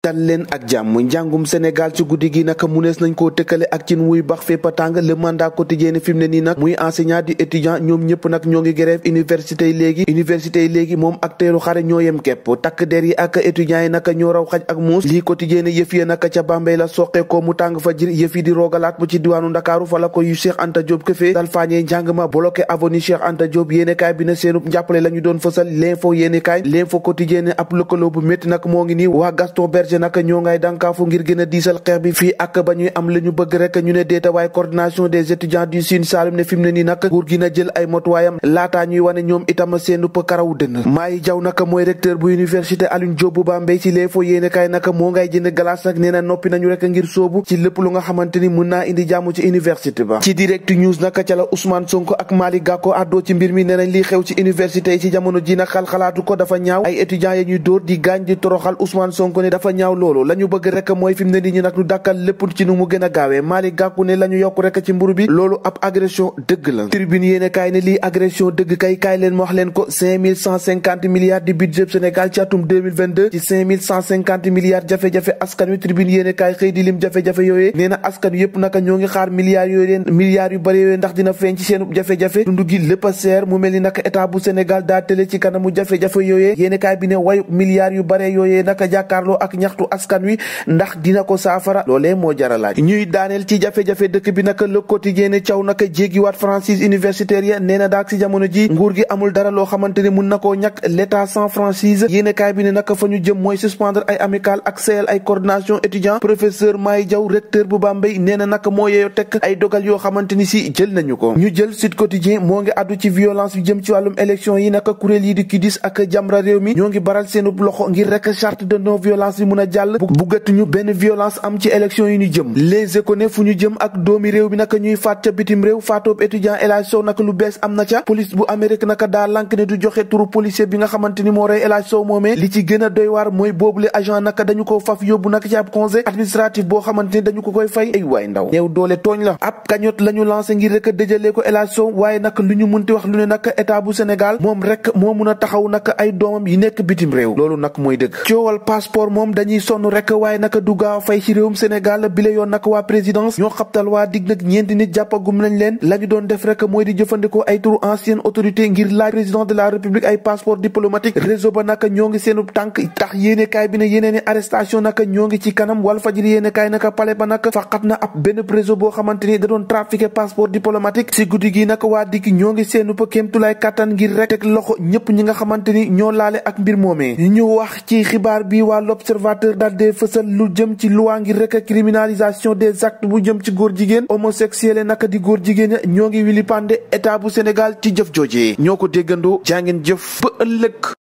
dal leen ak jàmm njàngum Sénégal ci guddi gi nag munees nañ koo tëkkale ak cin wuy bax fépp a tàng le mandat quotidien fi mu ne nii nag muy enseignant di étudiant ñoom ñëpp nag ñoo ngi grève université yi léegi moom ak teelu xare ñoo yem kepp takk der yi ak étudiants yi nag ñoo raw xaj ak muus lii quotidien yëf yi nag ca Bambey la soqee ko mu tàng fa jir yëf yi di roogalaat bu ci diwaanu Ndakaaru fa la ko yu Cheikh Anta Diop këfee dal faañee njàng ma bloqué avenue Cheikh Anta Diop yéenekaay bi na seenub njàppale la ñu doon fësal l'info quotidien ab lëkkaloo bu métti nag moo ngi nii waa Gaston Berger nag ñoo ngay dànkaafu ngir gën a diisal xeex bi fii ak ba ñuy am la ñu bëgg rek ñu ne déeta waaye coordination des étudiants du Sine Saloum ne fi mu ne nii nag nguur gi na jël ay motuwaayam laataa ñuy wane ñoom itam seen upp karaw dënn Mayi Jaw nag mooy recteur bu université Alioune Diop bu Bambey ci l'info yéenekaay nag moo ngay jënd glace nag nee na noppi nañu rek ngir soobu ci lépp lu nga xamante ni mën naa indi jàmm ci université ba ci direct news nag ca la Ousmane Sonko ak Malick Gakou àddoo ci mbir mi nee nañ lii xew ci université yi ci jamono ji nag xalaatu ko dafa ñaaw ay étudiants yi ñuy dóor di gaañ di toroxal Ousmane Sonko ne dafa ñaaw loolu lañu bëgg rek mooy fi mu ne nit ñi nag lu dàkkal lépp ci nu mu gën a gaawee Malick Gakou ne la ñu yokk rek ci mburu bi loolu ab agression dëgg la tribune yéene kaay ne lii agression dëgg kaay leen ma wax leen ko 5150 milliards di budget Sénégal ci atum 2022 ci 5150 milliards jafe-jafe askan wi tribune yéene kaay xëy di lim jafe-jafe yooyee nee na askan wi yëpp naka ñoo ngi xaar milliards yu bari yooyu ndax dina feeñ ci seen jafe-jafe dund gi lépp a seer mu mel ni nag état bu Sénégal daa tële ci kanamu jafe-jafe yooyee yéene kaay bi ne wayu milliards yu bare yooyee naka jàkkaarloo ak ñaxtu askan wi ndax dina ko saafara loolee moo jaralaaj ñuy daaneel ci jafe-jafe dëkk bi naka le quotidien ne caw naka jéggiwaat franchise universitaire ya nee na daak si jamono ji nguur gi amul dara loo xamante ni mun na koo ñàkk l'état sans franchise yéene kaay bi ne naka fa ñu jëm mooy suspendre ay amical ak seyal ay coordination étudiant professeur Mayi Jaw recteur bu Bambey nee na naka moo yeeyoo tekk ay dogal yoo xamante ni si jël nañu ko ñu jël Sud Quotidien moo ngi addu ci violence bi jëm ci wàllum élection yi naka kuréel yi di kidis ak Jamra réew mi ñoo ngi baral seenub loxo ngir rek charte de non violence bi mun a jàll buggatuñu benn violence am ci élection yi ñu jëm Les Échos ne fu ñu jëm ak doomi réew mi naka ñuy faat ca bitim réew faatoob étudiant El Hadj Sow naka lu bees am na ca police bu Amérique naka daa lànk ne du joxe turu policier bi nga xamante ni moo rey El Hadj Sow moomee li ci gën a doy waar mooy boobule agent naka dañu ko faf yóbbu naka ci ab conseil administratif boo xamante ni dañu ko koy fay ay waay ndaw néew doole tooñ la ab cagnotte lañu lancé ngir rek dëjalee ko El Hadj Sow waaye nag lu ñu munti wax lu ne nag état bu Sénégal moom rek moo mun a taxaw nag ay doomam yi nekk bitim réew loolu nag mooy dëgg coowal passeport moom dañuy sonn rek waaye nag du gaaw a fay ci réewum Sénégal bi la yoon nag waa présidence ñoo xabtal waa dig nag ñeenti nit jàppagum nañ leen la ñu doon def rek mooy di jëfandikoo ay turu ancienne autorité ngir laaj président de la république ay passeport diplomatique réseau ba nag ñoo ngi seenu tànk tax yéenekaay bi ne yeneeni arrestation nag ñoo ngi ci kanam Walfadjri yéenekaay nag pale ba nag faqat na ab benn réseau boo xamante ni da doon trafiqué passeport diplomatique si guddi gi nag waa dig ñoo ngi seenu pa kéemtulaay kàttan ngir rek teg loxo ñëpp ñi nga xamante ni ñoo laale ak mbir moomee ñu wax ci xibaar bi waa l'observateur daal de fësal lu jëm ci loi ngir rek criminalisation des actes bu jëm ci góor jigéen homosexuel naka di góor jigéen ñoo ngi wili pande état bu Sénégal ci jëf joojee ñoo ko déggandoo jàngeen jëf ba ëllëg